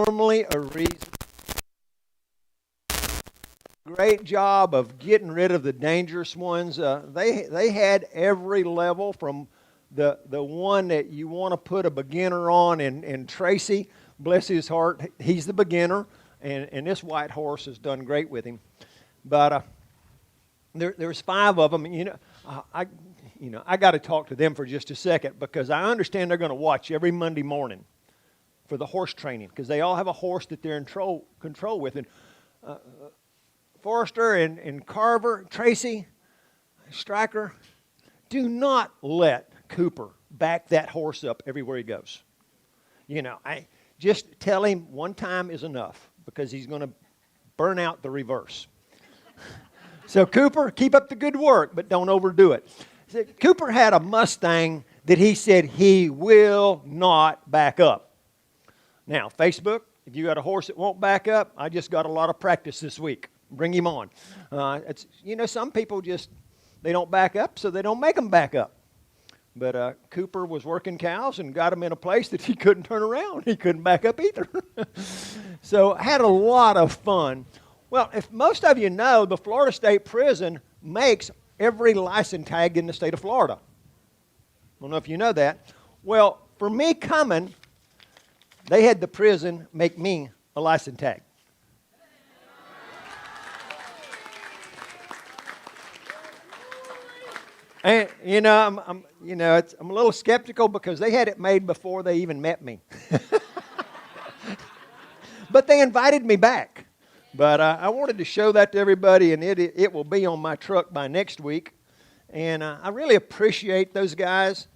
normally a reason. Great job of getting rid of the dangerous ones. They had every level from the one that you want to put a beginner on, and Tracy, bless his heart, he's the beginner, and this white horse has done great with him. But there's 5 of them. I got to talk to them for just a second, because I understand they're going to watch every Monday morning for the horse training, because they all have a horse that they're in control with. And Forrester and Carver, Tracy, Stryker, do not let Cooper back that horse up everywhere he goes. I just tell him one time is enough, because he's going to burn out the reverse. So Cooper, keep up the good work, but don't overdo it. Cooper had a Mustang that he said he will not back up. Now, Facebook, if you got a horse that won't back up, I just got a lot of practice this week. Bring him on. Some people just, they don't back up, so they don't make them back up. But Cooper was working cows and got him in a place that he couldn't turn around. He couldn't back up either. So I had a lot of fun. Well, if most of you know, the Florida State Prison makes every license tag in the state of Florida. I don't know if you know that. Well, for me coming, they had the prison make me a license tag. And I'm a little skeptical, because they had it made before they even met me. But they invited me back. But I wanted to show that to everybody, and it will be on my truck by next week. And I really appreciate those guys.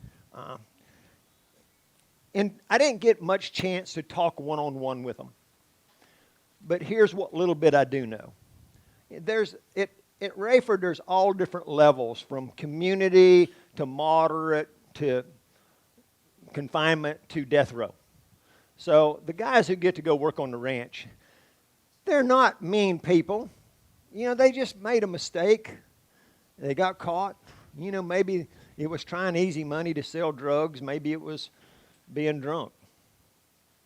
And I didn't get much chance to talk one-on-one with them. But here's what little bit I do know. At Rayford, there's all different levels, from community to moderate to confinement to death row. So the guys who get to go work on the ranch, they're not mean people. They just made a mistake. They got caught. Maybe it was trying easy money to sell drugs. Maybe it was being drunk,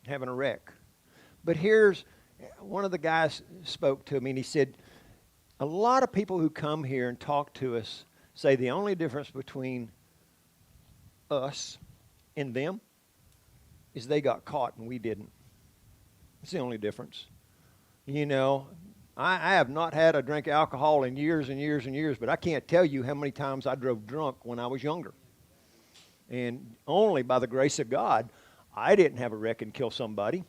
having a wreck. But here's, one of the guys spoke to me, and he said, a lot of people who come here and talk to us say the only difference between us and them is they got caught and we didn't. It's the only difference. I have not had a drink of alcohol in years and years and years, but I can't tell you how many times I drove drunk when I was younger. And only by the grace of God, I didn't have a wreck and kill somebody.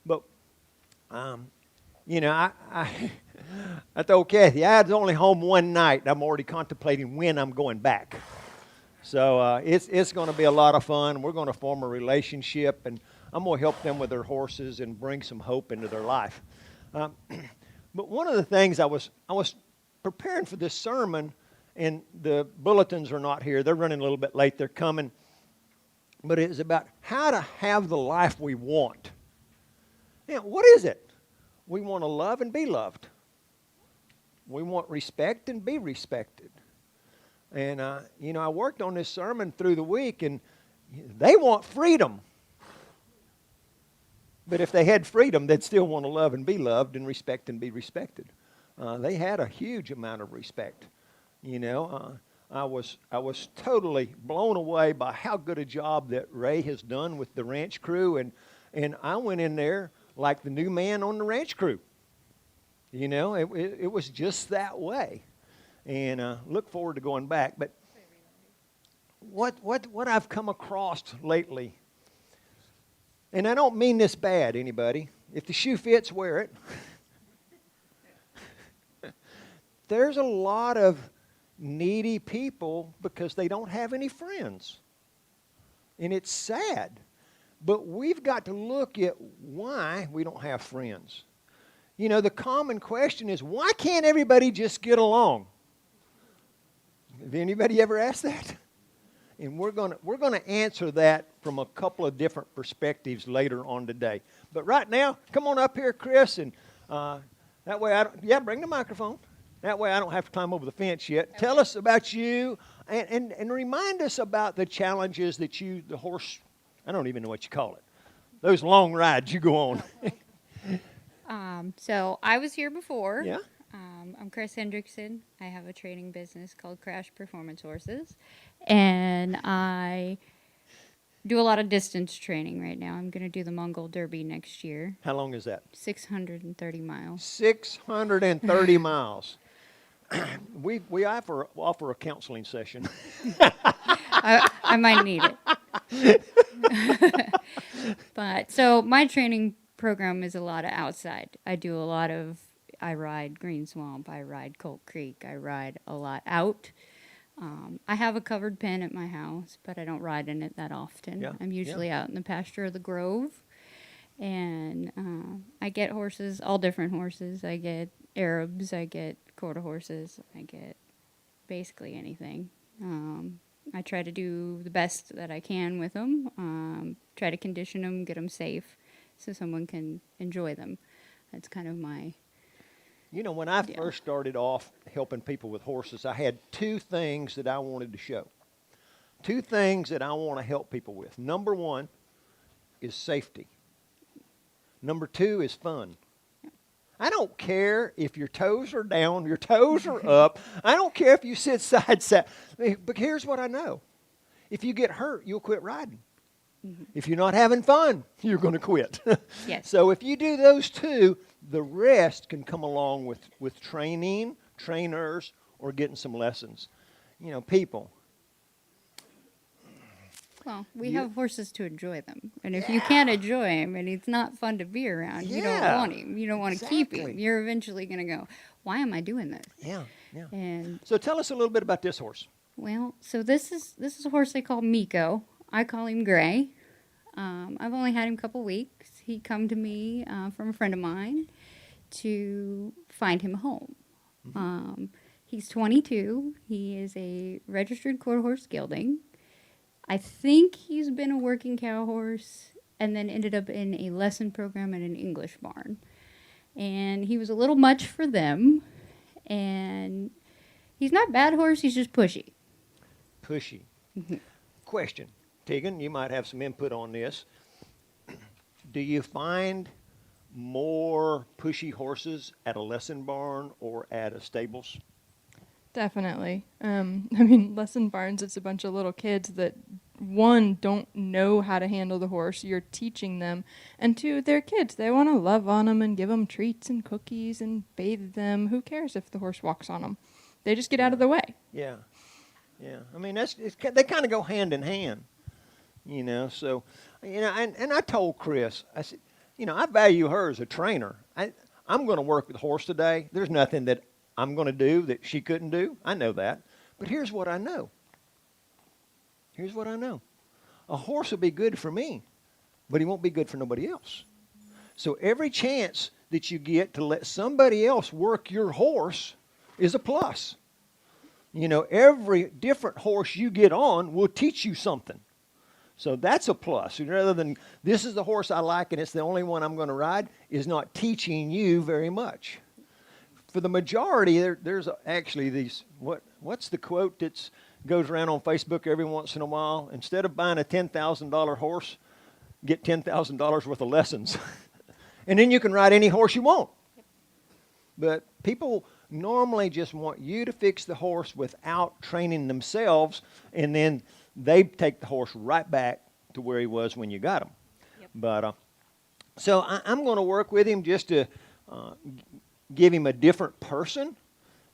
But, I told Kathy, I was only home one night. I'm already contemplating when I'm going back. So it's going to be a lot of fun. We're going to form a relationship, and I'm going to help them with their horses and bring some hope into their life. But one of the things I was preparing for this sermon, and the bulletins are not here. They're running a little bit late. They're coming. But it's about how to have the life we want. What is it? We want to love and be loved. We want respect and be respected. And, I worked on this sermon through the week, and they want freedom. But if they had freedom, they'd still want to love and be loved and respect and be respected. They had a huge amount of respect. I was totally blown away by how good a job that Ray has done with the ranch crew, and I went in there like the new man on the ranch crew. It was just that way, and look forward to going back. But what I've come across lately, and I don't mean this bad, anybody. If the shoe fits, wear it. There's a lot of needy people because they don't have any friends. And it's sad. But we've got to look at why we don't have friends. The common question is, why can't everybody just get along? Have anybody ever asked that? And we're going to answer that from a couple of different perspectives later on today. But right now, come on up here, Chris, and that way bring the microphone. That way I don't have to climb over the fence yet. Okay. Tell us about you, and remind us about the challenges that the horse, I don't even know what you call it, those long rides you go on. So I was here before. Yeah. I'm Chris Hendrickson. I have a training business called Crash Performance Horses, and I do a lot of distance training right now. I'm going to do the Mongol Derby next year. How long is that? 630 miles. 630 miles. We offer a counseling session. I might need it. But so my training program is a lot of outside. I ride Green Swamp, I ride Colt Creek, I ride a lot out. I have a covered pen at my house, but I don't ride in it that often. Yeah, I'm usually out in the pasture or the grove. And I get horses, all different horses. I get Arabs, I get quarter horses, I get basically anything. I try to do the best that I can with them, try to condition them, get them safe so someone can enjoy them. That's kind of my... You know, when I first started off helping people with horses, I had two things that I wanted to show. Two things that I want to help people with. Number one is safety. Number two is fun. I don't care if your toes are down, your toes are up. I don't care if you sit side side. But here's what I know. If you get hurt, you'll quit riding. Mm-hmm. If you're not having fun, you're going to quit. Yes. So if you do those two, the rest can come along with training, trainers, or getting some lessons. You know, people. Well, we have horses to enjoy them. And if you can't enjoy him and he's not fun to be around, you don't want him. You don't want to keep him. You're eventually going to go, why am I doing this? Yeah. And so tell us a little bit about this horse. Well, so this is a horse they call Miko. I call him Gray. I've only had him a couple weeks. He come to me from a friend of mine to find him a home. Mm-hmm. He's 22. He is a registered quarter horse gelding. I think he's been a working cow horse and then ended up in a lesson program at an English barn. And he was a little much for them. And he's not a bad horse, he's just pushy. Pushy. Mm-hmm. Question. Tegan, you might have some input on this. Do you find more pushy horses at a lesson barn or at a stables? Definitely. Lesson barns, it's a bunch of little kids that, one, don't know how to handle the horse. You're teaching them. And two, they're kids. They want to love on them and give them treats and cookies and bathe them. Who cares if the horse walks on them? They just get out of the way. Yeah. I mean, they kind of go hand in hand. You know, so, you know, and I told Chris, I said, you know, I value her as a trainer. I'm going to work with the horse today. There's nothing that I'm going to do that she couldn't do. I know that. But here's what I know. A horse will be good for me, but he won't be good for nobody else. So every chance that you get to let somebody else work your horse is a plus. You know, every different horse you get on will teach you something. So that's a plus. Rather than this is the horse I like and it's the only one I'm going to ride, is not teaching you very much. For the majority, there's actually these, what's the quote that goes around on Facebook every once in a while? Instead of buying a $10,000 horse, get $10,000 worth of lessons. And then you can ride any horse you want. But people normally just want you to fix the horse without training themselves, and then they take the horse right back to where he was when you got him. Yep. But so I'm going to work with him just to give him a different person,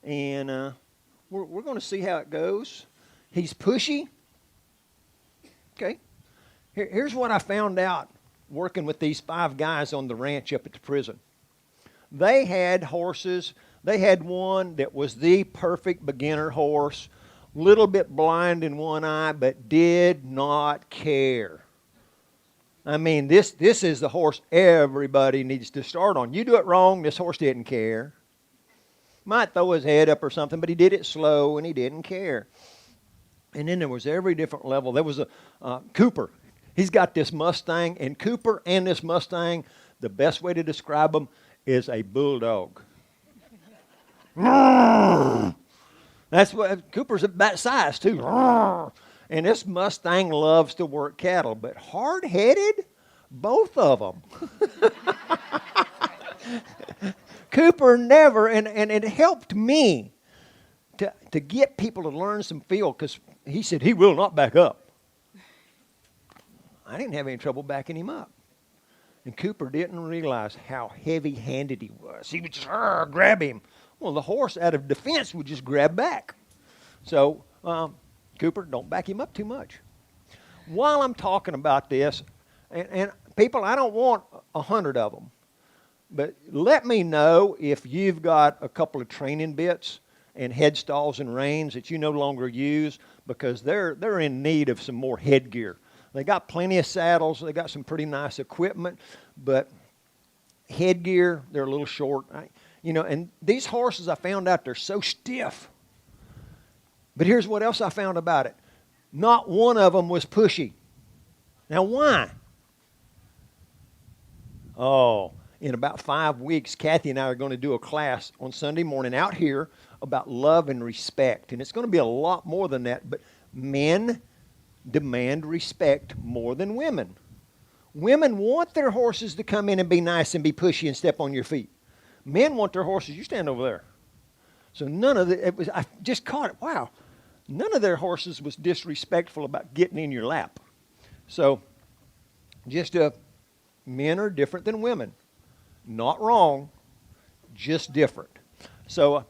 and we're going to see how it goes. He's pushy. Okay. Here's what I found out working with these 5 guys on the ranch up at the prison. They had horses. They had one that was the perfect beginner horse, little bit blind in one eye, but did not care. I mean, this is the horse everybody needs to start on. You do it wrong, this horse didn't care. Might throw his head up or something, but he did it slow and he didn't care. And then there was every different level. There was a Cooper. He's got this Mustang, and Cooper and this Mustang, the best way to describe them is a bulldog. That's what Cooper's that size too. And this Mustang loves to work cattle, but hard-headed, both of them. Cooper never, and it helped me to get people to learn some feel, because he said he will not back up. I didn't have any trouble backing him up. And Cooper didn't realize how heavy-handed he was. He would just grab him. Well, the horse, out of defense, would just grab back. So, Cooper, don't back him up too much. While I'm talking about this, and people, I don't want 100 of them, but let me know if you've got a couple of training bits and headstalls and reins that you no longer use, because they're in need of some more headgear. They got plenty of saddles. They got some pretty nice equipment, but headgear, they're a little short. And these horses, I found out, they're so stiff. But here's what else I found about it. Not one of them was pushy. Now, why? Oh, in about 5 weeks, Kathy and I are going to do a class on Sunday morning out here about love and respect. And it's going to be a lot more than that, but men demand respect more than women. Women want their horses to come in and be nice and be pushy and step on your feet. Men want their horses, you stand over there. So none of I just caught it. Wow. None of their horses was disrespectful about getting in your lap. So men are different than women. Not wrong, just different. So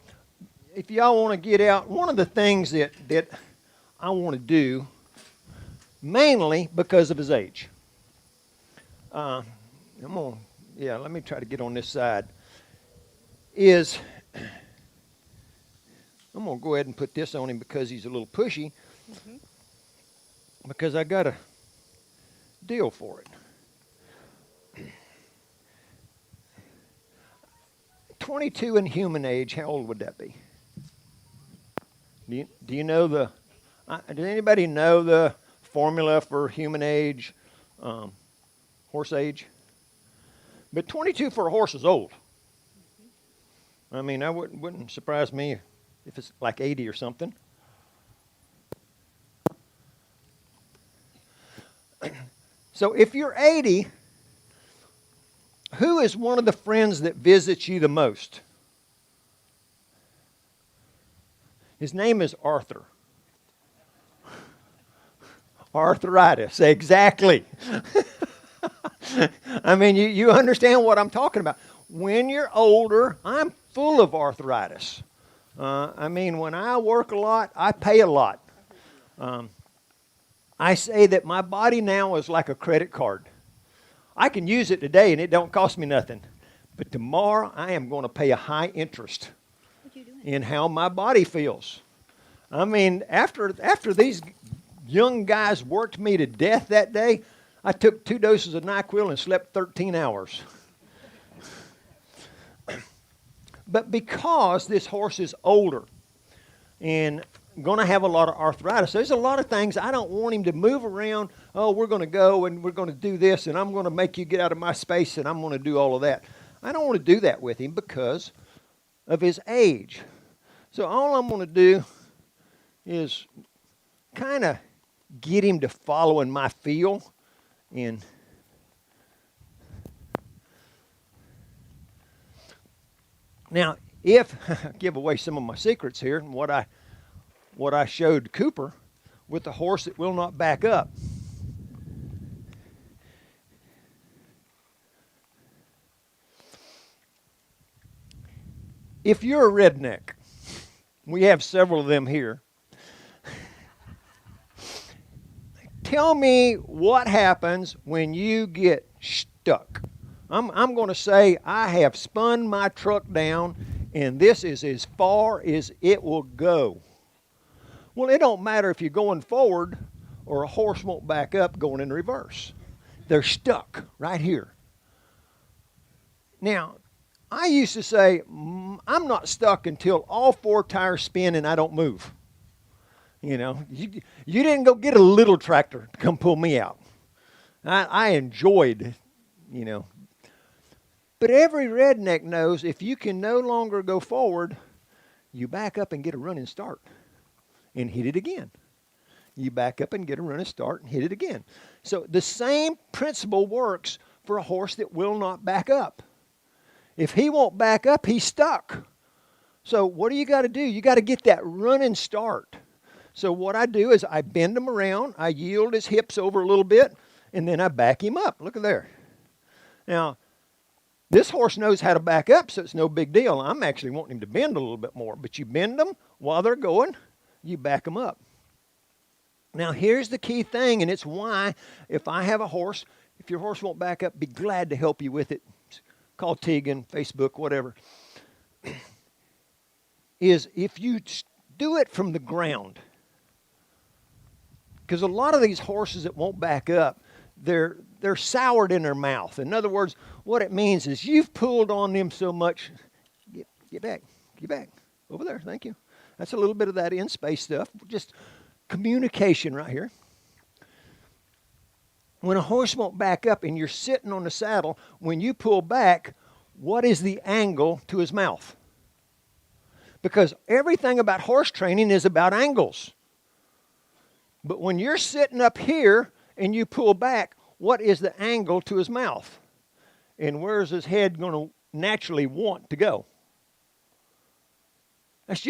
if y'all want to get out, one of the things that I want to do, mainly because of his age. Let me try to get on this side. I'm going to go ahead and put this on him because he's a little pushy. Mm-hmm. Because I got a deal for it. 22 in human age, how old would that be? Do you know does anybody know the formula for human age, horse age? But 22 for a horse is old. I mean, that wouldn't surprise me if it's like 80 or something. So if you're 80, who is one of the friends that visits you the most? His name is Arthur. Arthritis, exactly. I mean, you understand what I'm talking about. When you're older, I'm full of arthritis. When I work a lot, I pay a lot. I say that my body now is like a credit card. I can use it today and it don't cost me nothing. But tomorrow, I am going to pay a high interest in how my body feels. I mean, after these young guys worked me to death that day, I took 2 doses of NyQuil and slept 13 hours. But because this horse is older and going to have a lot of arthritis, there's a lot of things I don't want him to move around. Oh, we're going to go and we're going to do this and I'm going to make you get out of my space and I'm going to do all of that. I don't want to do that with him because of his age. So all I'm going to do is kind of get him to following my feel. And now, if I give away some of my secrets here, and what I showed Cooper with the horse that will not back up. If you're a redneck, we have several of them here. Tell me what happens when you get stuck. I'm going to say I have spun my truck down and this is as far as it will go. Well, it don't matter if you're going forward or a horse won't back up going in reverse. They're stuck right here. Now, I used to say, I'm not stuck until all 4 tires spin and I don't move. You know, you didn't go get a little tractor to come pull me out. I enjoyed, But every redneck knows if you can no longer go forward, you back up and get a running start and hit it again. You back up and get a running start and hit it again. So the same principle works for a horse that will not back up. If he won't back up, he's stuck. So what do? You got to get that running start. So what I do is I bend him around, I yield his hips over a little bit, and then I back him up. Look at there. Now, this horse knows how to back up, so it's no big deal. I'm actually wanting him to bend a little bit more. But you bend them while they're going, you back them up. Now, here's the key thing, and it's why if I have a horse, if your horse won't back up, be glad to help you with it. Call Tegan, Facebook, whatever. Is if you do it from the ground. Because a lot of these horses that won't back up, they're soured in their mouth. In other words, what it means is you've pulled on them so much. Get back. Over there, thank you. That's a little bit of that in-space stuff. Just communication right here. When a horse won't back up and you're sitting on the saddle, when you pull back, what is the angle to his mouth? Because everything about horse training is about angles. But when you're sitting up here and you pull back, what is the angle to his mouth? And where is his head going to naturally want to go? That's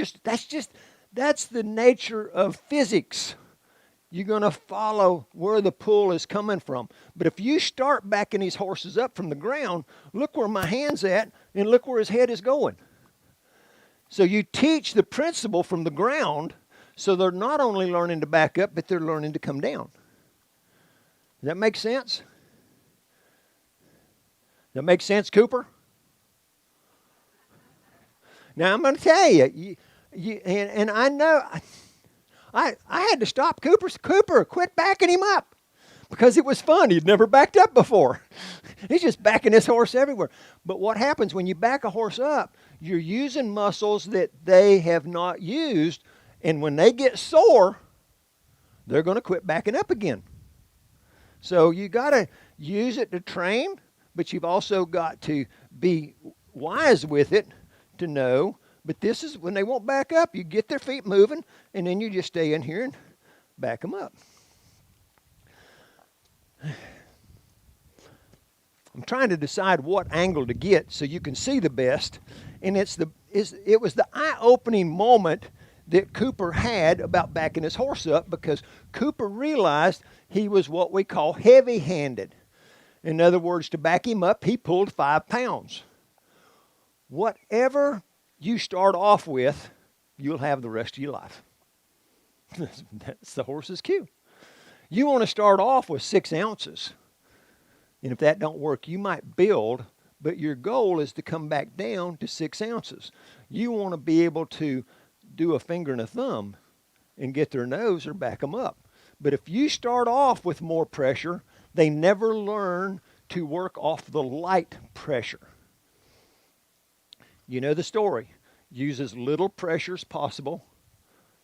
the nature of physics. You're going to follow where the pull is coming from. But if you start backing these horses up from the ground, look where my hand's at and look where his head is going. So you teach the principle from the ground, so they're not only learning to back up, but they're learning to come down. Does that make sense? Does that make sense, Cooper? Now, I'm going to tell you, and I know, I had to stop Cooper, quit backing him up. Because it was fun. He'd never backed up before. He's just backing his horse everywhere. But what happens when you back a horse up, you're using muscles that they have not used. And when they get sore, they're going to quit backing up again. So you got to use it to train, but you've also got to be wise with it to know. But this is when they won't back up. You get their feet moving, and then you just stay in here and back them up. I'm trying to decide what angle to get so you can see the best. And it was the eye-opening moment that Cooper had about backing his horse up, because Cooper realized he was what we call heavy-handed. In other words, to back him up, he pulled 5 pounds. Whatever you start off with, you'll have the rest of your life. That's the horse's cue. You want to start off with 6 ounces. And if that don't work, you might build, but your goal is to come back down to 6 ounces. You want to be able to do a finger and a thumb and get their nose or back them up. But if you start off with more pressure, they never learn to work off the light pressure. You know the story. Use as little pressure as possible,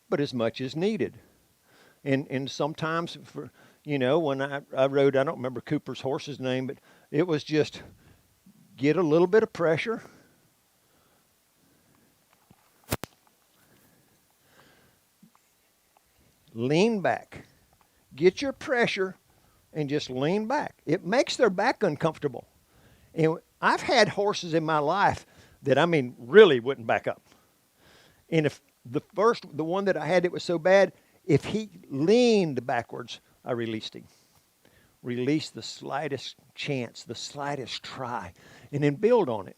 but as much as needed. And sometimes, when I rode, I don't remember Cooper's horse's name, but it was just get a little bit of pressure. Lean back. Get your pressure and just lean back. It makes their back uncomfortable. And I've had horses in my life that, really wouldn't back up. And if the one that I had that was so bad, if he leaned backwards, I released him. Release the slightest chance, the slightest try, and then build on it.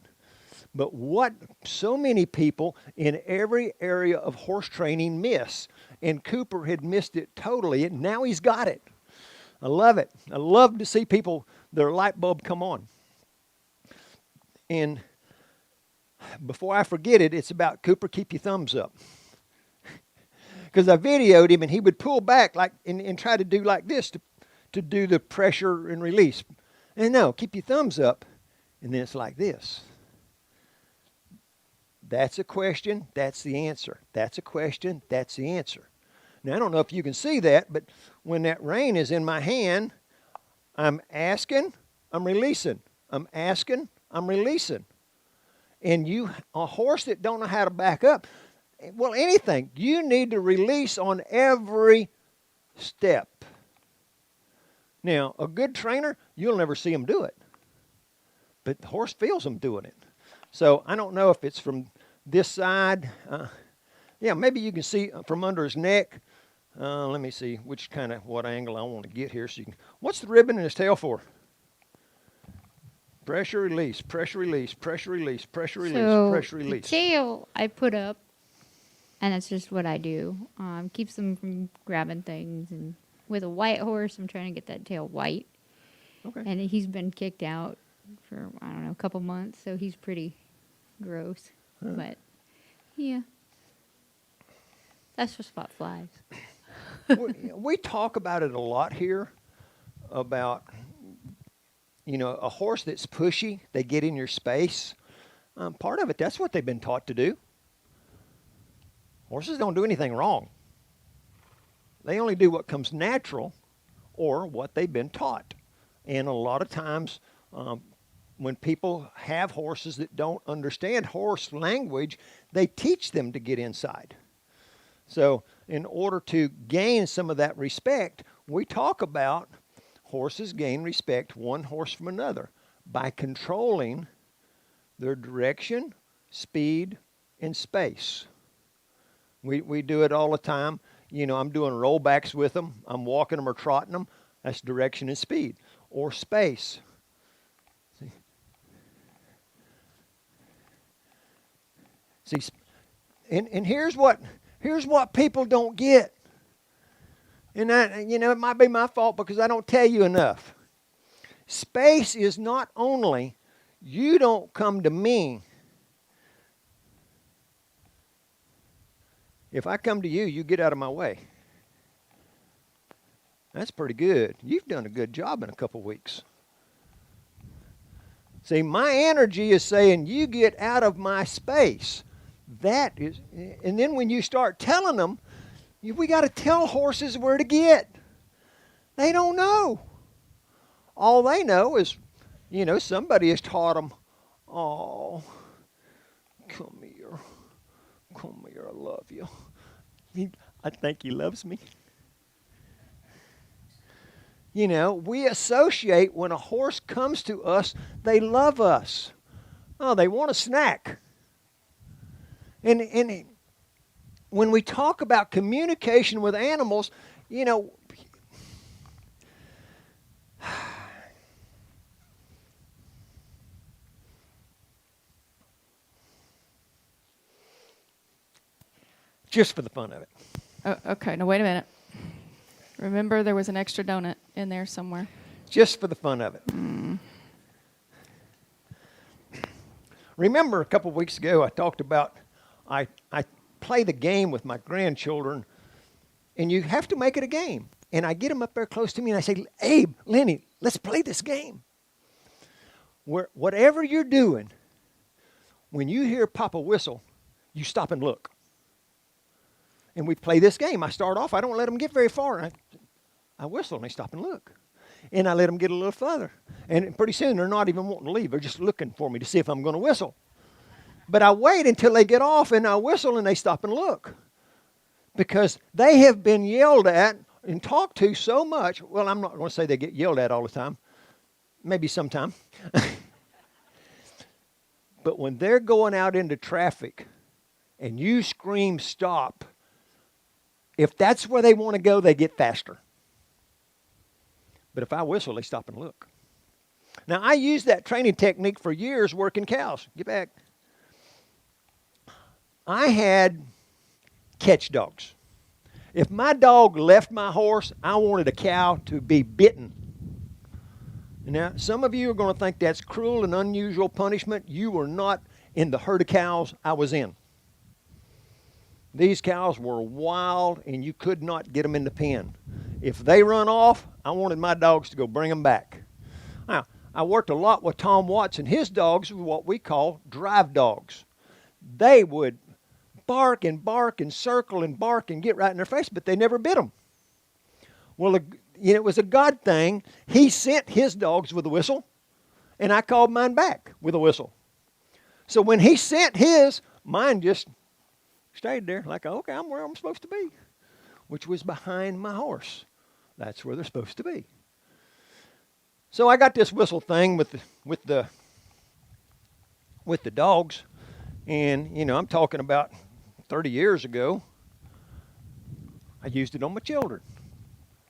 But what so many people in every area of horse training miss, and Cooper had missed it totally, and now he's got it. I love it. I love to see people, their light bulb come on. And before I forget it, it's about Cooper, keep your thumbs up. Because I videoed him, and he would pull back and try to do like this to do the pressure and release. And no, keep your thumbs up, and then it's like this. That's a question, that's the answer. That's a question, that's the answer. Now, I don't know if you can see that, but when that rein is in my hand, I'm asking, I'm releasing. I'm asking, I'm releasing. And a horse that don't know how to back up, well, anything, you need to release on every step. Now, a good trainer, you'll never see him do it. But the horse feels him doing it. So I don't know if it's from this side. Yeah, maybe you can see from under his neck. Let me see what angle I want to get here. So you can, what's the ribbon in his tail for? Pressure release, pressure release, pressure release, pressure release, So pressure the release. tail I put up, and that's just what I do. Keeps them from grabbing things. And with a white horse, I'm trying to get that tail white. Okay. And he's been kicked out for, I don't know, a couple months, so he's pretty gross. But, yeah. That's just spot flies. We talk about it a lot here about, a horse that's pushy, they get in your space. Part of it, that's what they've been taught to do. Horses don't do anything wrong. They only do what comes natural or what they've been taught. And a lot of times when people have horses that don't understand horse language, they teach them to get inside. So in order to gain some of that respect, we talk about horses gain respect one horse from another by controlling their direction, speed, and space. We do it all the time. I'm doing rollbacks with them. I'm walking them or trotting them. That's direction and speed. Or space. See, and here's what people don't get. And that, it might be my fault because I don't tell you enough. Space is not only you don't come to me. If I come to you, you get out of my way. That's pretty good. You've done a good job in a couple weeks. See, my energy is saying, you get out of my space. That is, and then when you start telling them, we got to tell horses where to get. They don't know. All they know is, somebody has taught them, oh, come here, I love you. I think he loves me. We associate when a horse comes to us, they love us. Oh, they want a snack. And when we talk about communication with animals, just for the fun of it. Oh, okay, now wait a minute. Remember, there was an extra donut in there somewhere. Just for the fun of it. Remember a couple of weeks ago I talked about I play the game with my grandchildren, and you have to make it a game. And I get them up there close to me, and I say, Abe, Lenny, let's play this game. Whatever you're doing, when you hear Papa whistle, you stop and look. And we play this game. I start off, I don't let them get very far. I whistle, and they stop and look. And I let them get a little further. And pretty soon, they're not even wanting to leave. They're just looking for me to see if I'm going to whistle. But I wait until they get off, and I whistle, and they stop and look. Because they have been yelled at and talked to so much. Well, I'm not going to say they get yelled at all the time. Maybe sometime. But when they're going out into traffic, and you scream stop, if that's where they want to go, they get faster. But if I whistle, they stop and look. Now, I used that training technique for years working cows. Get back. I had catch dogs. If my dog left my horse, I wanted a cow to be bitten. Now, some of you are going to think that's cruel and unusual punishment. You were not in the herd of cows I was in. These cows were wild, and you could not get them in the pen. If they run off, I wanted my dogs to go bring them back. Now, I worked a lot with Tom Watts, and his dogs were what we call drive dogs. They would bark and circle and bark and get right in their face, but they never bit them. Well, it was a God thing. He sent his dogs with a whistle, and I called mine back with a whistle. So when he sent his, mine just stayed there like, okay, I'm where I'm supposed to be, which was behind my horse. That's where they're supposed to be. So I got this whistle thing with the with the dogs. And, I'm talking about 30 years ago. I used it on my children.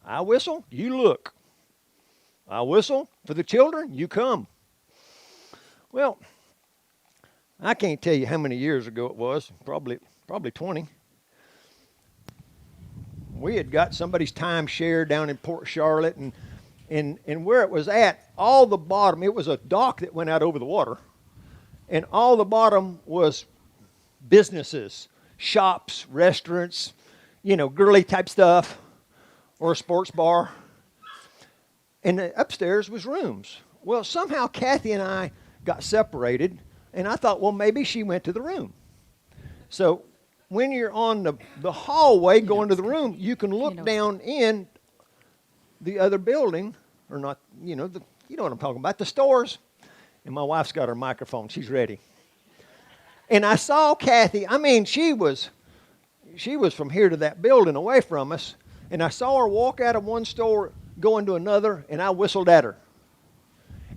I whistle, you look. I whistle for the children, you come. Well, I can't tell you how many years ago it was, probably 20. We had got somebody's timeshare down in Port Charlotte, and where it was at, all the bottom, it was a dock that went out over the water, and all the bottom was businesses, shops, restaurants, girly type stuff, or a sports bar. And upstairs was rooms. Well, somehow Kathy and I got separated, and I thought, well, maybe she went to the room. So when you're on the hallway going to the room, you can look down in the other building, or not, you know what I'm talking about, the stores. And my wife's got her microphone. She's ready. And I saw Kathy. I mean, she was from here to that building away from us. And I saw her walk out of one store, go into another, and I whistled at her.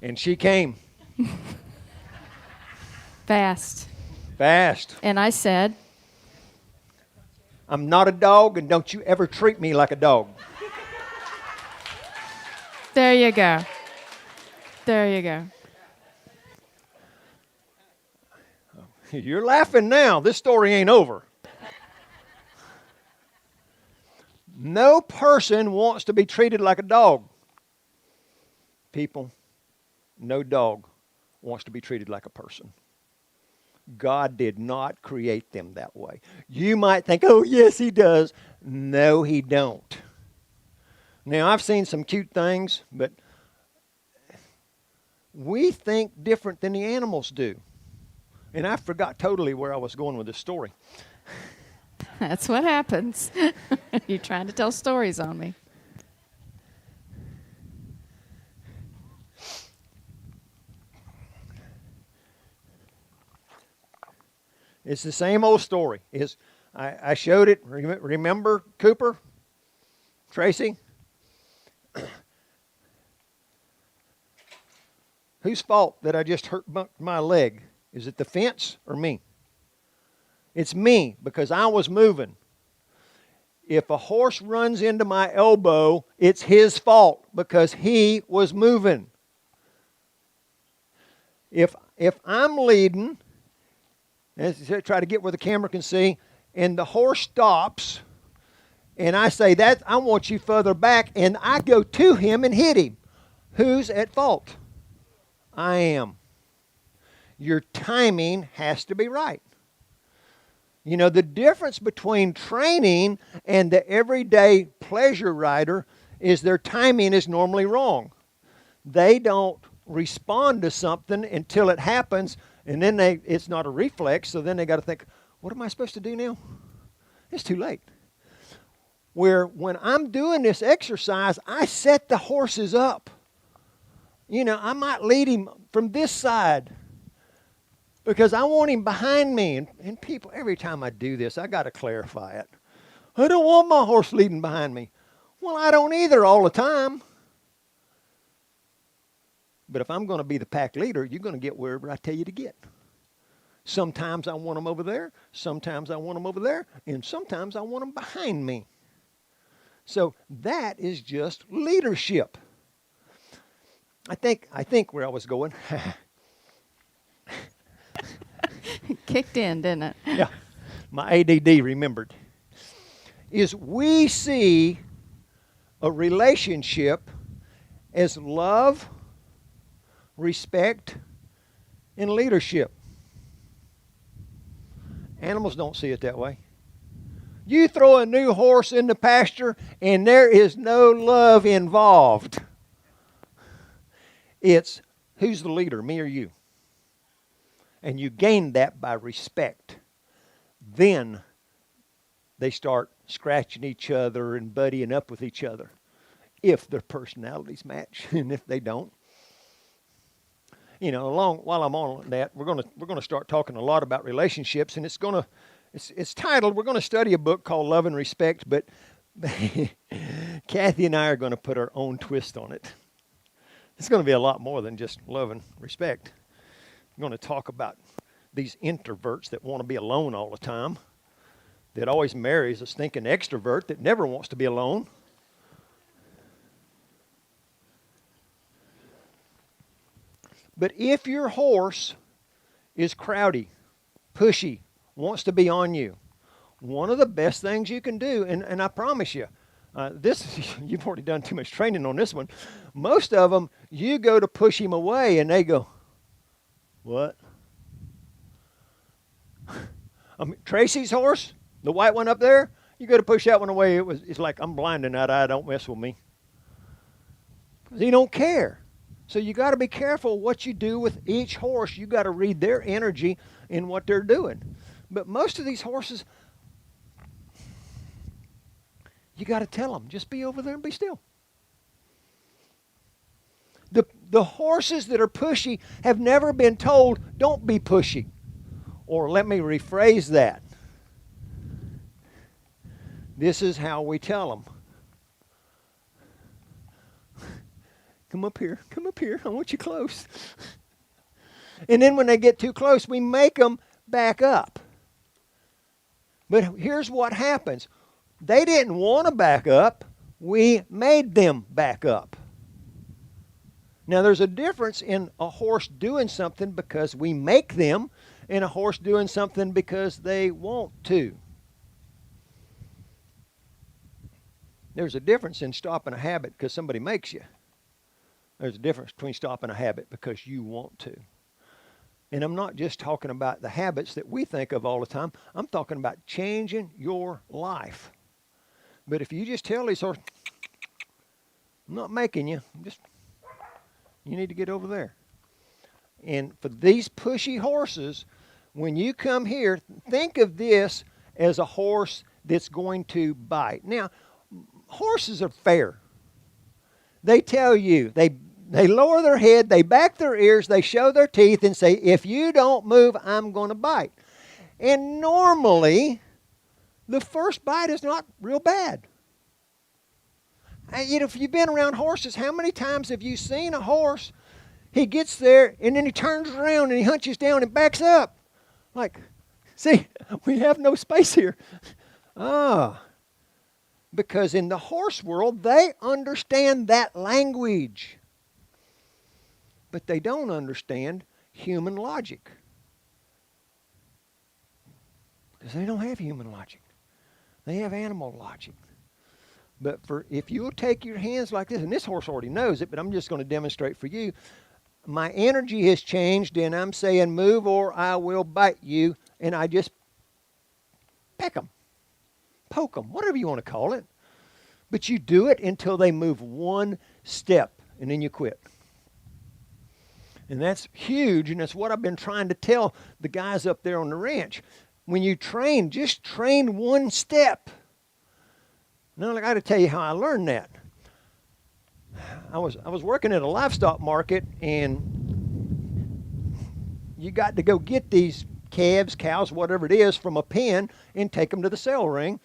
And she came. Fast. And I said, I'm not a dog, and don't you ever treat me like a dog. there you go. You're laughing now. This story ain't over. No person wants to be treated like a dog. People, no dog wants to be treated like a person. God did not create them that way. You might think, oh, yes, he does. No, he don't. Now, I've seen some cute things, but we think different than the animals do. And I forgot totally where I was going with this story. That's what happens. You're trying to tell stories on me. It's the same old story. I showed it. Remember Cooper? Tracy? Whose fault that I just hurt my leg? Is it the fence or me? It's me, because I was moving. If a horse runs into my elbow, it's his fault because he was moving. If I'm leading, try to get where the camera can see, and the horse stops, and I say, that I want you further back, and I go to him and hit him. Who's at fault? I am. Your timing has to be right. You know, the difference between training and the everyday pleasure rider is their timing is normally wrong. They don't respond to something until it happens, and then it's not a reflex, so then they got to think, what am I supposed to do now? It's too late. Where when I'm doing this exercise, I set the horses up. You know, I might lead him from this side because I want him behind me. And people, every time I do this, I got to clarify it. I don't want my horse leading behind me. Well, I don't either all the time. But if I'm going to be the pack leader, you're going to get wherever I tell you to get. Sometimes I want them over there. Sometimes I want them over there. And sometimes I want them behind me. So that is just leadership. I think where I was going. Kicked in, didn't it? Yeah, my ADD remembered. Is we see a relationship as love, respect, and leadership. Animals don't see it that way. You throw a new horse in the pasture and there is no love involved. It's who's the leader, me or you? And you gain that by respect. Then they start scratching each other and buddying up with each other. If their personalities match, and if they don't. You know, while I'm on that, we're gonna start talking a lot about relationships, and it's titled, we're gonna study a book called Love and Respect, but Kathy and I are gonna put our own twist on it. It's gonna be a lot more than just love and respect. I'm going to talk about these introverts that want to be alone all the time, that always marries a stinking extrovert that never wants to be alone. But if your horse is crowdy, pushy, wants to be on you, one of the best things you can do, and I promise you, you've already done too much training on this one. Most of them, you go to push him away, and they go, "What?" Tracy's horse, the white one up there, you go to push that one away. It's like, "I'm blind in that eye. Don't mess with me." Because he don't care. So you got to be careful what you do with each horse. You got to read their energy in what they're doing. But most of these horses, you got to tell them, just be over there and be still. The horses that are pushy have never been told, don't be pushy. Or let me rephrase that. This is how we tell them. Come up here, I want you close. And then when they get too close, we make them back up. But here's what happens. They didn't want to back up. We made them back up. Now there's a difference in a horse doing something because we make them and a horse doing something because they want to. There's a difference in stopping a habit because somebody makes you. There's a difference between stopping a habit because you want to. And I'm not just talking about the habits that we think of all the time. I'm talking about changing your life. But if you just tell these horses, "I'm not making you, you need to get over there." And for these pushy horses, when you come here, think of this as a horse that's going to bite. Now, horses are fair. They tell you, they lower their head, they back their ears, they show their teeth and say, "If you don't move, I'm going to bite." And normally, the first bite is not real bad. If you've been around horses, how many times have you seen a horse, he gets there and then he turns around and he hunches down and backs up? Like, see, we have no space here. Because in the horse world, they understand that language. But they don't understand human logic. Because they don't have human logic. They have animal logic. But if you'll take your hands like this, and this horse already knows it, but I'm just going to demonstrate for you. My energy has changed, and I'm saying, "Move or I will bite you," and I just peck them, poke them, whatever you want to call it. But you do it until they move one step, and then you quit. And that's huge, and that's what I've been trying to tell the guys up there on the ranch. When you train, just train one step. Now, I got to tell you how I learned that. I was working at a livestock market, and you got to go get these calves, cows, whatever it is, from a pen and take them to the sale ring,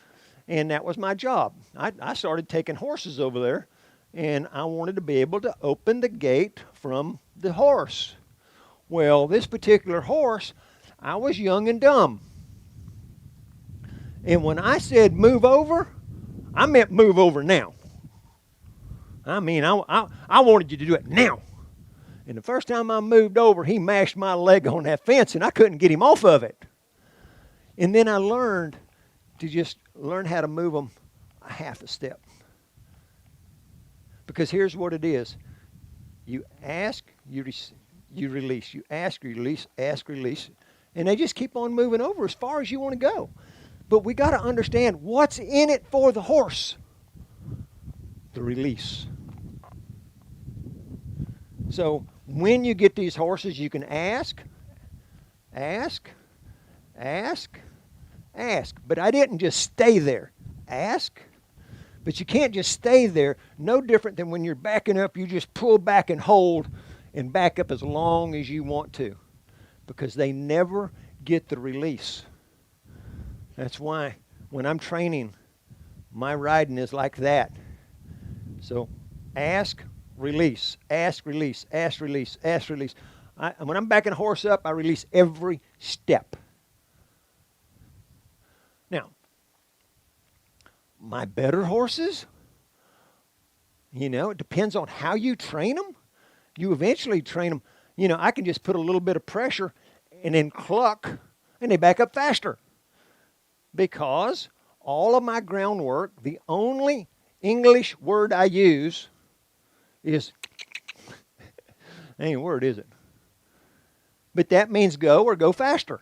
and that was my job. I started taking horses over there, and I wanted to be able to open the gate from the horse. Well, this particular horse, I was young and dumb. And when I said move over, I meant move over now. I mean, I wanted you to do it now. And the first time I moved over, he mashed my leg on that fence, and I couldn't get him off of it. And then I learned to just learn how to move them a half a step. Because here's what it is. You ask, you release. You ask, release, ask, release. And they just keep on moving over as far as you want to go. But we got to understand what's in it for the horse. The release. So when you get these horses, you can ask. But I didn't just stay there. Ask. But you can't just stay there. No different than when you're backing up, you just pull back and hold and back up as long as you want to. Because they never get the release. That's why when I'm training, my riding is like that. So ask, release, ask, release, ask, release, ask, release. When I'm backing a horse up, I release every step. Now, my better horses, it depends on how you train them. You eventually train them. I can just put a little bit of pressure and then cluck, and they back up faster. Because all of my groundwork, the only English word I use is, ain't a word, is it? But that means go or go faster.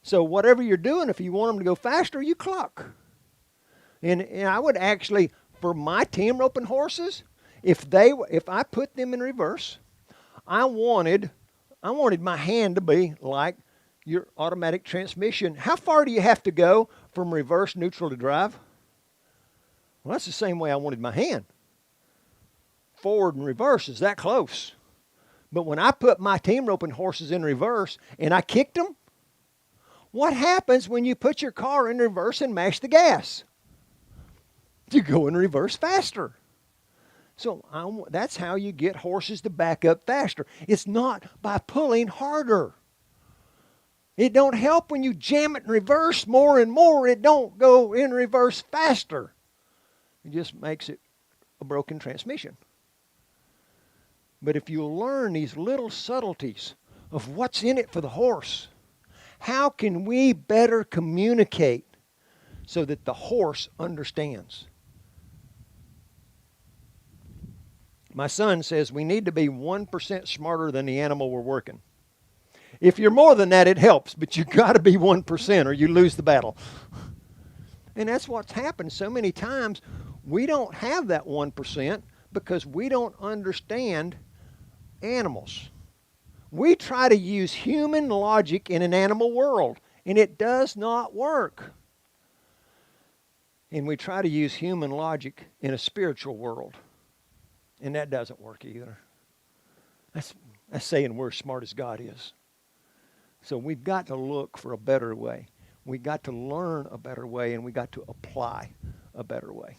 So whatever you're doing, if you want them to go faster, you cluck. And I would actually, for my team roping horses, if I put them in reverse, I wanted my hand to be like your automatic transmission. How far do you have to go from reverse, neutral to drive? Well, that's the same way I wanted my hand. Forward and reverse is that close. But when I put my team roping horses in reverse and I kicked them, what happens when you put your car in reverse and mash the gas? You go in reverse faster. So that's how you get horses to back up faster. It's not by pulling harder. It don't help when you jam it in reverse more and more. It don't go in reverse faster. It just makes it a broken transmission. But if you learn these little subtleties of what's in it for the horse, how can we better communicate so that the horse understands? My son says we need to be 1% smarter than the animal we're working. If you're more than that, it helps, but you've got to be 1% or you lose the battle. And that's what's happened so many times. We don't have that 1% because we don't understand animals. We try to use human logic in an animal world, and it does not work. And we try to use human logic in a spiritual world, and that doesn't work either. That's saying we're as smart as God is. So we've got to look for a better way. We got to learn a better way, and we got to apply a better way.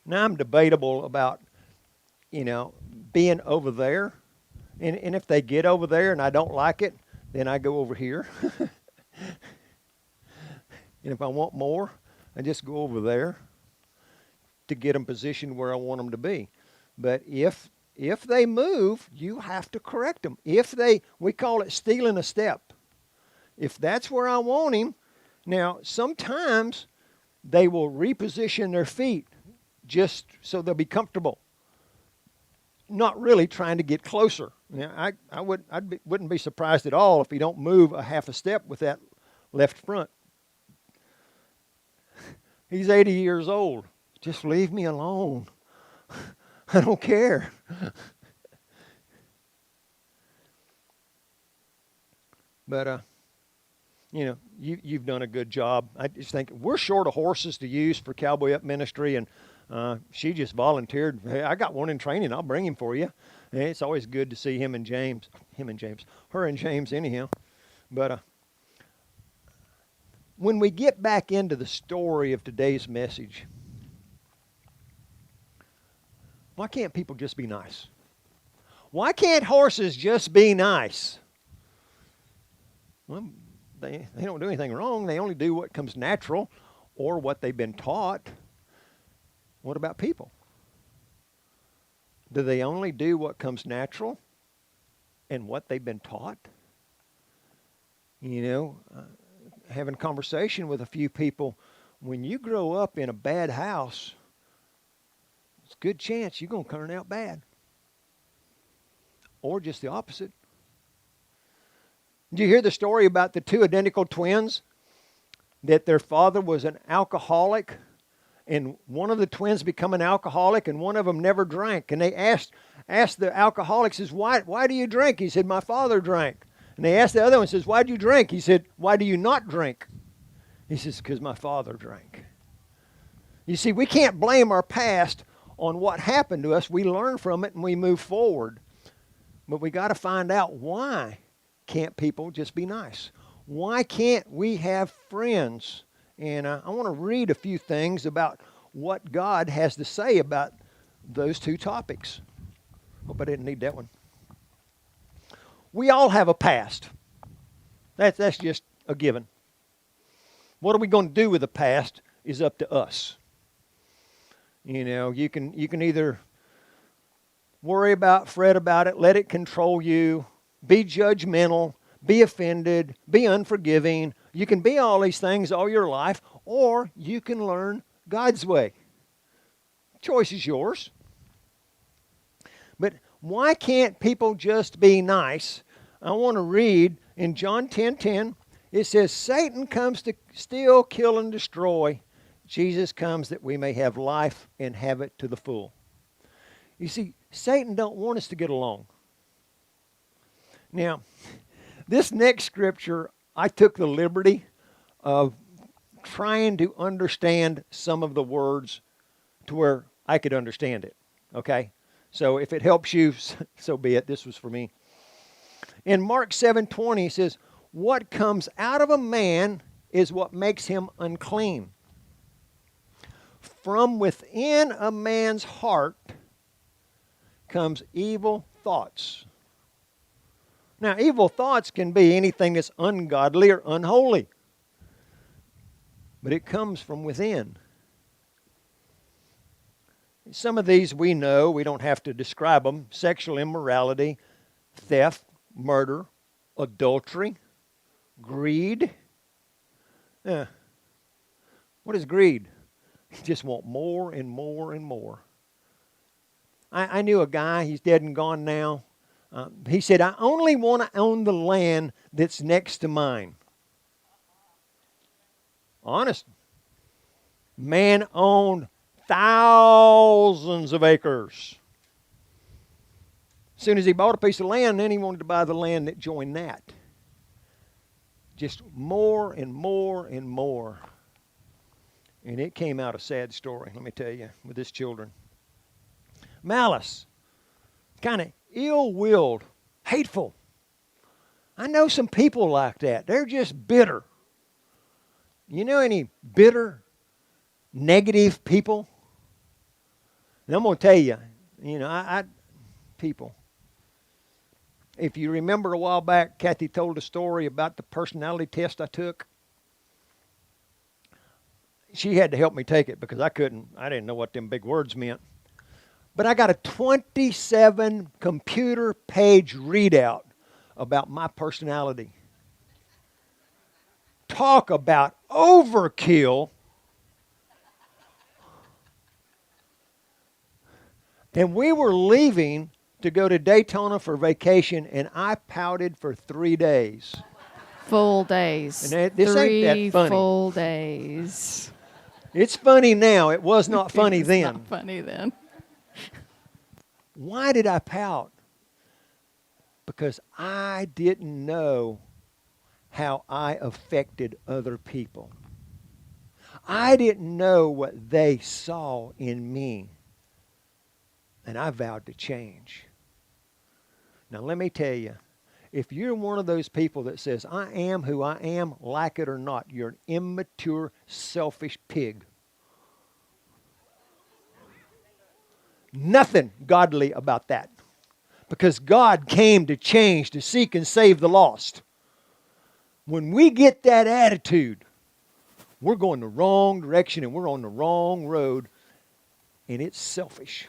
Now I'm debatable about, being over there. And if they get over there and I don't like it, then I go over here. And if I want more, I just go over there to get them positioned where I want them to be. But if they move, you have to correct them. We call it stealing a step. If that's where I want him, now sometimes they will reposition their feet just so they'll be comfortable. Not really trying to get closer. Now, I wouldn't be surprised at all if he don't move a half a step with that left front. He's 80 years old. Just leave me alone. I don't care. But, you've done a good job. I just think we're short of horses to use for Cowboy-up Ministry, and she just volunteered. Hey, I got one in training. I'll bring him for you. And it's always good to see her and James anyhow. But when we get back into the story of today's message, why can't people just be nice? Why can't horses just be nice? Well, they don't do anything wrong. They only do what comes natural or what they've been taught. What about people? Do they only do what comes natural and what they've been taught? Having conversation with a few people, when you grow up in a bad house, it's a good chance you're going to turn out bad. Or just the opposite. Did you hear the story about the two identical twins? That their father was an alcoholic, and one of the twins become an alcoholic, and one of them never drank. And they asked the alcoholic, says, why do you drink? He said, my father drank. And they asked the other one, says, why do you drink? He said, why do you not drink? He says, because my father drank. You see, we can't blame our past on what happened to us. We learn from it and we move forward. But we got to find out, why can't people just be nice? Why can't we have friends And I want to read a few things about what God has to say about those two topics. Hope I didn't need that one. We all have a past. That's just a given. What are we going to do with the past is up to us. You know, you can either worry about, fret about it, let it control you, be judgmental, be offended, be unforgiving. You can be all these things all your life, or you can learn God's way. Choice is yours. But why can't people just be nice? I want to read in John 10:10. It says, Satan comes to steal, kill, and destroy. Jesus comes that we may have life and have it to the full. You see, Satan don't want us to get along. Now, this next scripture, I took the liberty of trying to understand some of the words to where I could understand it. Okay? So if it helps you, so be it. This was for me. In Mark 7:20, it says, what comes out of a man is what makes him unclean. From within a man's heart comes evil thoughts. Now, evil thoughts can be anything that's ungodly or unholy. But it comes from within. Some of these we know, we don't have to describe them. Sexual immorality, theft, murder, adultery, greed. What is greed? You just want more and more and more. I knew a guy, he's dead and gone now. He said, I only want to own the land that's next to mine. Honest. Man owned thousands of acres. As soon as he bought a piece of land, then he wanted to buy the land that joined that. Just more and more and more. And it came out a sad story, let me tell you, with his children. Malice. Kind of ill-willed, hateful. I know some people like that. They're just bitter. You know any bitter, negative people? And I'm going to tell you, people. If you remember a while back, Kathy told a story about the personality test I took. She had to help me take it because I didn't know what them big words meant. But I got a 27 computer page readout about my personality. Talk about overkill. And we were leaving to go to Daytona for vacation, and I pouted for 3 days. Full days. And this ain't that funny. 3 full days. It's funny now. It was not funny It's then. not funny then. Why did I pout? Because I didn't know how I affected other people. I didn't know what they saw in me. And I vowed to change. Now let me tell you, if you're one of those people that says, I am who I am, like it or not, you're an immature, selfish pig. Nothing godly about that. Because God came to change, to seek and save the lost. When we get that attitude, we're going the wrong direction and we're on the wrong road, and it's selfish.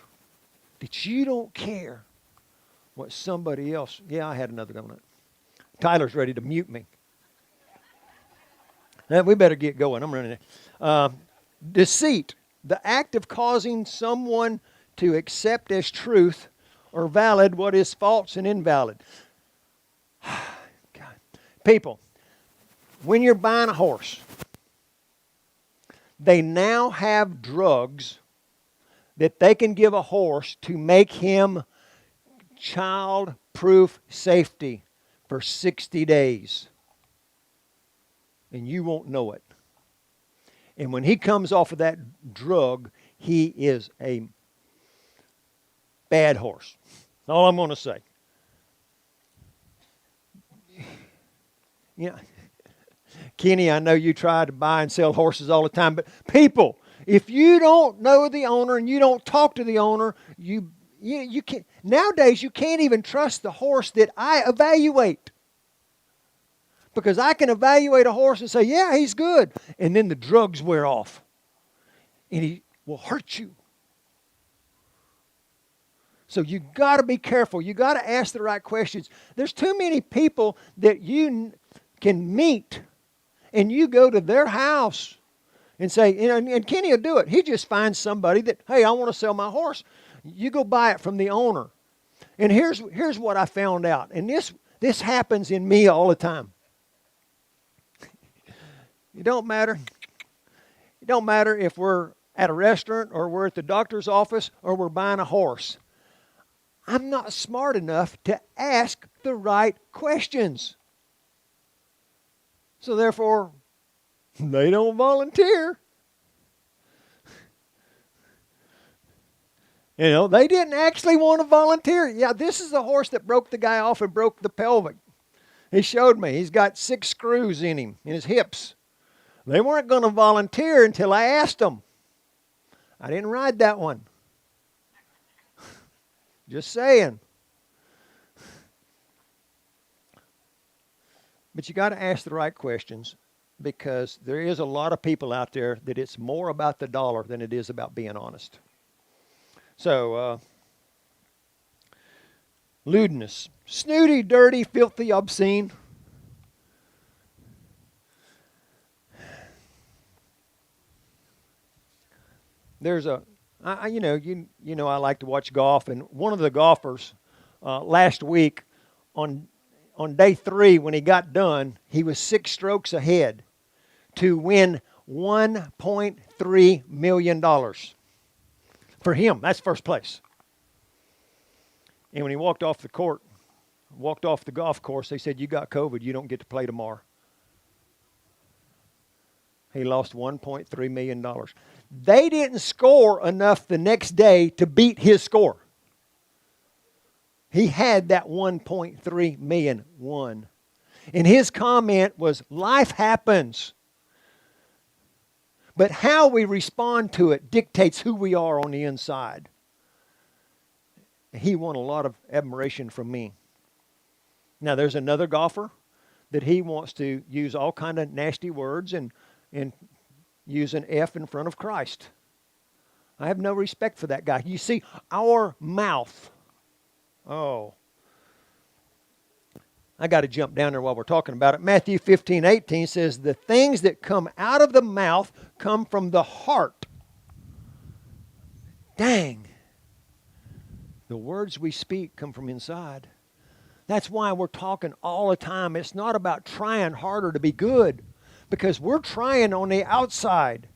That you don't care what somebody else... Yeah, I had another one. Tyler's ready to mute me. Now, we better get going. I'm running it. Deceit. The act of causing someone to accept as truth or valid what is false and invalid. God. People, when you're buying a horse, they now have drugs that they can give a horse to make him child-proof safety for 60 days. And you won't know it. And when he comes off of that drug, he is a bad horse. That's all I'm going to say. Kenny, I know you try to buy and sell horses all the time, but people, if you don't know the owner and you don't talk to the owner, you can't. Nowadays, you can't even trust the horse that I evaluate. Because I can evaluate a horse and say, yeah, he's good. And then the drugs wear off. And he will hurt you. So you got to be careful. You got to ask the right questions. There's too many people that you can meet and you go to their house and say, and Kenny will do it. He just finds somebody that, hey, I want to sell my horse. You go buy it from the owner. And here's what I found out. And this happens in me all the time. It don't matter. It don't matter if we're at a restaurant or we're at the doctor's office or we're buying a horse. I'm not smart enough to ask the right questions. So therefore, they don't volunteer. They didn't actually want to volunteer. Yeah, this is the horse that broke the guy off and broke the pelvic. He showed me. He's got 6 screws in him, in his hips. They weren't going to volunteer until I asked them. I didn't ride that one. Just saying. But you got to ask the right questions, because there is a lot of people out there that it's more about the dollar than it is about being honest. So, lewdness. Snooty, dirty, filthy, obscene. There's I like to watch golf, and one of the golfers last week on day 3 when he got done, he was 6 strokes ahead to win $1.3 million. For him, that's first place. And when he walked off the golf course, they said, you got COVID, you don't get to play tomorrow. He lost $1.3 million. They didn't score enough the next day to beat his score. He had that 1.3 million won. And his comment was, life happens. But how we respond to it dictates who we are on the inside. He won a lot of admiration from me. Now there's another golfer that he wants to use all kind of nasty words and use an F in front of Christ. I have no respect for that guy. You see, our mouth. Oh. I got to jump down there while we're talking about it. Matthew 15:18 says, the things that come out of the mouth come from the heart. Dang. The words we speak come from inside. That's why we're talking all the time. It's not about trying harder to be good, because we're trying on the outside.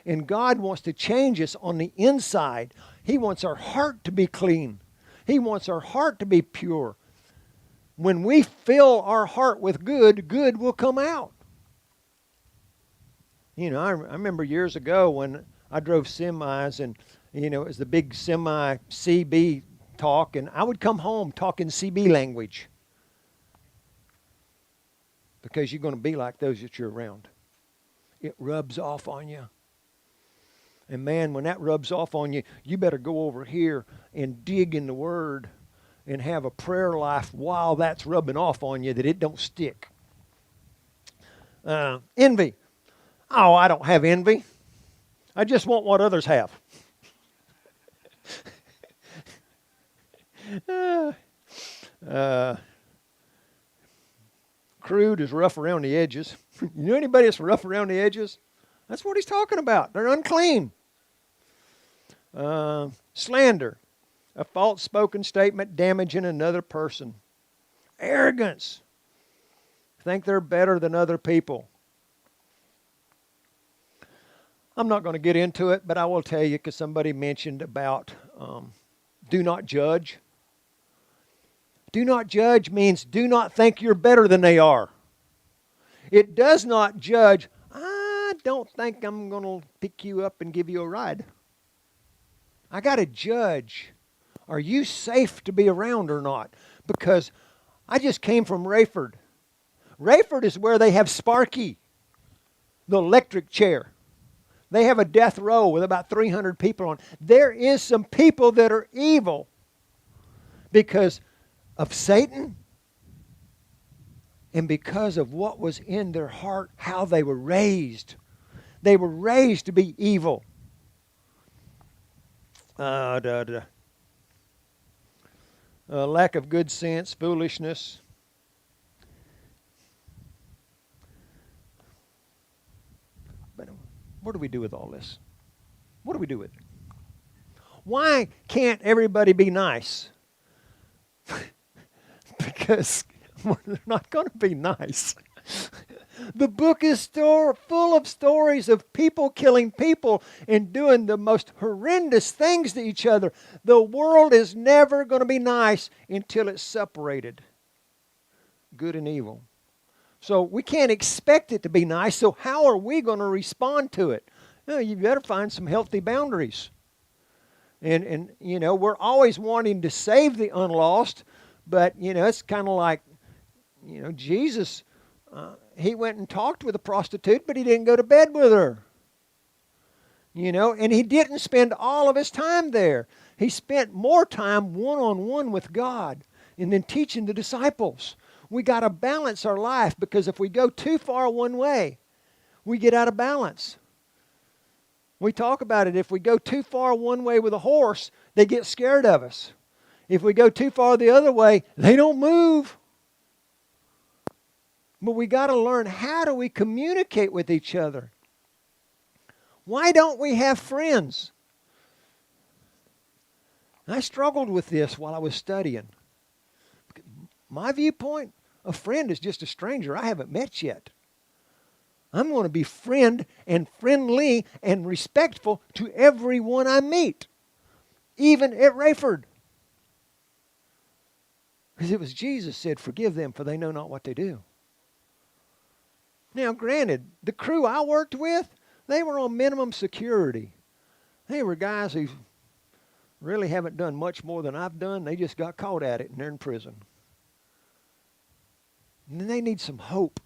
And God wants to change us on the inside. He wants our heart to be clean. He wants our heart to be pure. When we fill our heart with good, good will come out. I remember years ago when I drove semis, and it was the big semi CB talk, and I would come home talking CB language. Because you're going to be like those that you're around. It rubs off on you. And man, when that rubs off on you, you better go over here and dig in the Word and have a prayer life while that's rubbing off on you, that it don't stick. Envy. Oh, I don't have envy. I just want what others have. Crude is rough around the edges. You know anybody that's rough around the edges? That's what he's talking about. They're unclean. Slander. A false spoken statement damaging another person. Arrogance. Think they're better than other people. I'm not going to get into it, but I will tell you, because somebody mentioned about do not judge. Do not judge means do not think you're better than they are. It does not judge, I don't think I'm going to pick you up and give you a ride. I got to judge. Are you safe to be around or not? Because I just came from Rayford. Rayford is where they have Sparky. the electric chair. They have a death row with about 300 people on. There is some people that are evil because of Satan and because of what was in their heart, how they were raised. They were raised to be evil. Lack of good sense, foolishness. But what do we do with all this? What do we do with it? Why can't everybody be nice? Because they're not going to be nice. The book is full of stories of people killing people and doing the most horrendous things to each other. The world is never going to be nice until it's separated, good and evil. So we can't expect it to be nice, so how are we going to respond to it? You better find some healthy boundaries. And you know, we're always wanting to save the unlost, but, you know, it's kind of like, you know, Jesus, he went and talked with a prostitute, but he didn't go to bed with her. You know, and he didn't spend all of his time there. He spent more time one-on-one with God and then teaching the disciples. We got to balance our life, because if we go too far one way, we get out of balance. We talk about it. If we go too far one way with a horse, they get scared of us. If we go too far the other way, they don't move. But we got to learn, how do we communicate with each other? Why don't we have friends? I struggled with this while I was studying. My viewpoint, a friend is just a stranger I haven't met yet. I'm going to be friend and friendly and respectful to everyone I meet, even at Rayford. Because it was Jesus said, forgive them, for they know not what they do. Now, granted, the crew I worked with, they were on minimum security. They were guys who really haven't done much more than I've done. They just got caught at it and they're in prison. And they need some hope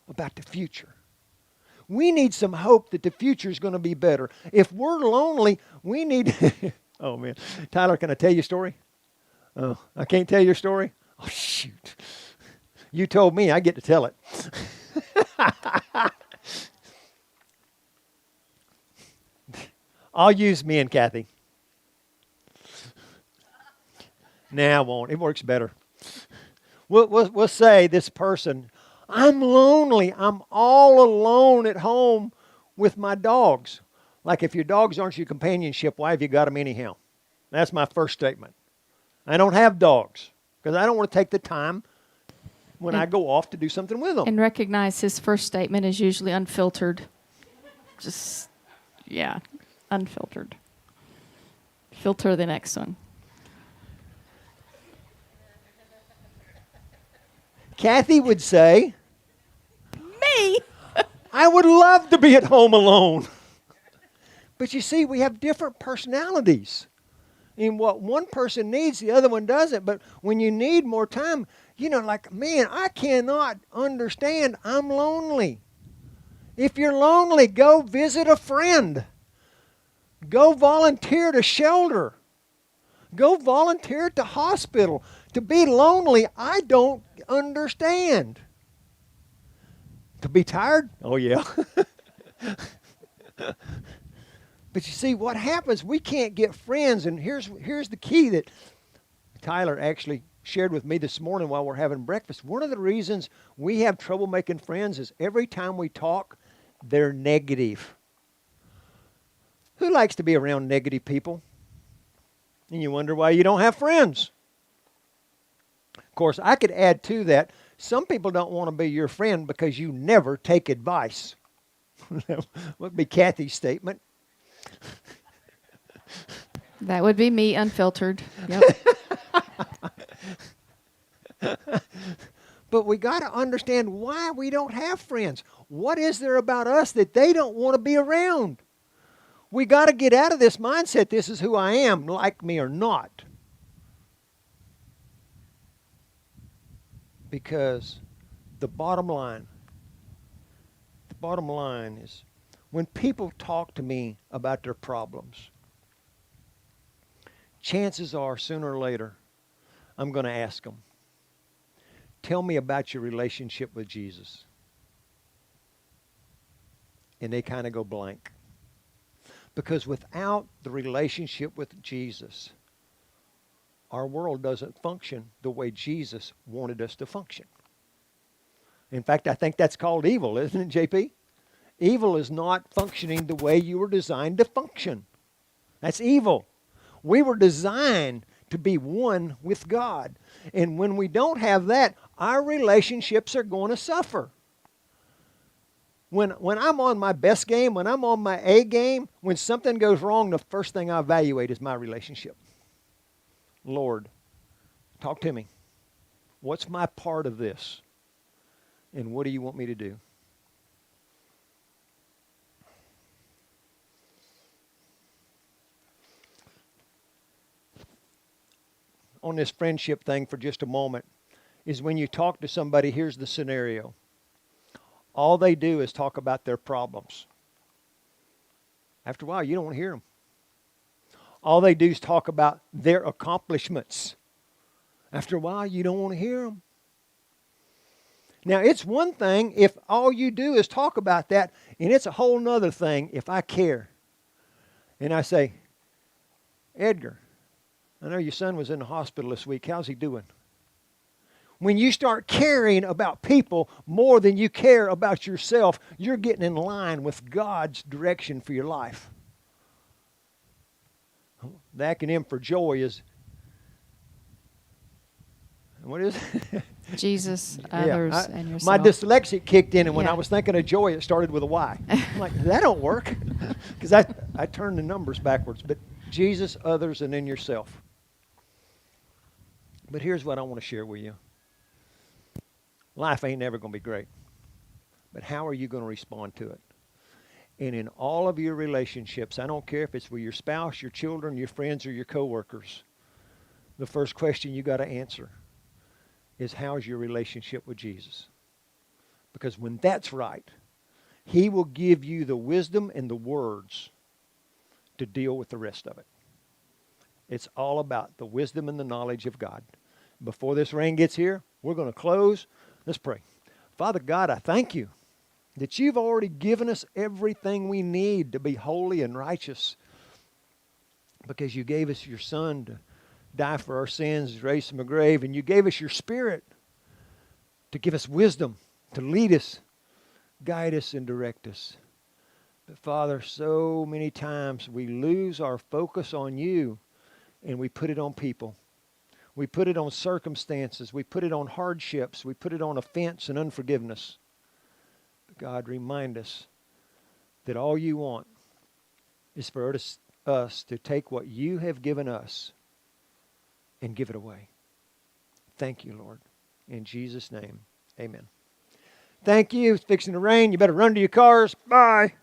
about the future. We need some hope that the future is going to be better. If we're lonely, we need... Oh, man. Tyler, can I tell you a story? Oh, I can't tell your story? Oh, shoot. You told me, I get to tell it. I'll use me and Kathy. Nah, I won't. It works better. We'll say this person, I'm lonely. I'm all alone at home with my dogs. Like, if your dogs aren't your companionship, why have you got them anyhow? That's my first statement. I don't have dogs because I don't want to take the time when I go off to do something with them. And recognize his first statement is usually unfiltered. Just, yeah, unfiltered. Filter the next one. Kathy would say, Me? I would love to be at home alone. But you see, we have different personalities. And what one person needs, the other one doesn't. But when you need more time, you know, like, man, I cannot understand. I'm lonely. If you're lonely, go visit a friend. Go volunteer at a shelter. Go volunteer at the hospital. To be lonely, I don't understand. To be tired? Oh, yeah. But you see, what happens, we can't get friends. And here's the key that Tyler actually shared with me this morning while we're having breakfast. One of the reasons we have trouble making friends is every time we talk, they're negative. Who likes to be around negative people? And you wonder why you don't have friends. Of course, I could add to that, some people don't want to be your friend because you never take advice. That would be Kathy's statement. That would be me, unfiltered. Yep. But we got to understand why we don't have friends. What is there about us that they don't want to be around? We got to get out of this mindset, this is who I am, like me or not. Because the bottom line bottom line is, when people talk to me about their problems, chances are, sooner or later, I'm going to ask them, tell me about your relationship with Jesus. And they kind of go blank. Because without the relationship with Jesus, our world doesn't function the way Jesus wanted us to function. In fact, I think that's called evil, isn't it, JP? Evil is not functioning the way you were designed to function. That's evil. We were designed to be one with God. And when we don't have that, our relationships are going to suffer. When I'm on my best game, when I'm on my A game, when something goes wrong, the first thing I evaluate is my relationship. Lord, talk to me. What's my part of this? And what do you want me to do? On this friendship thing for just a moment, is when you talk to somebody, here's the scenario. All they do is talk about their problems. After a while, you don't want to hear them. All they do is talk about their accomplishments. After a while, you don't want to hear them. Now, it's one thing if all you do is talk about that, and it's a whole nother thing if I care. And I say, Edgar, I know your son was in the hospital this week. How's he doing? When you start caring about people more than you care about yourself, you're getting in line with God's direction for your life. The acronym for joy is, what is it? Jesus, others, and yourself. My dyslexic kicked in, and when Yeah. I was thinking of joy, it started with a Y. I'm like, that don't work. Because I turned the numbers backwards. But Jesus, others, and then yourself. But here's what I want to share with you. Life ain't never going to be great. But how are you going to respond to it? And in all of your relationships, I don't care if it's with your spouse, your children, your friends, or your coworkers, the first question you got to answer is, how's your relationship with Jesus? Because when that's right, He will give you the wisdom and the words to deal with the rest of it. It's all about the wisdom and the knowledge of God. Before this rain gets here, we're going to close. Let's pray. Father God, I thank you that you've already given us everything we need to be holy and righteous, because you gave us your Son to die for our sins, raise from the grave, and you gave us your Spirit to give us wisdom, to lead us, guide us, and direct us. But Father, so many times we lose our focus on you and we put it on people. We put it on circumstances. We put it on hardships. We put it on offense and unforgiveness. But God, remind us that all you want is for us to take what you have given us and give it away. Thank you, Lord. In Jesus' name, amen. Thank you. It's fixing to rain. You better run to your cars. Bye.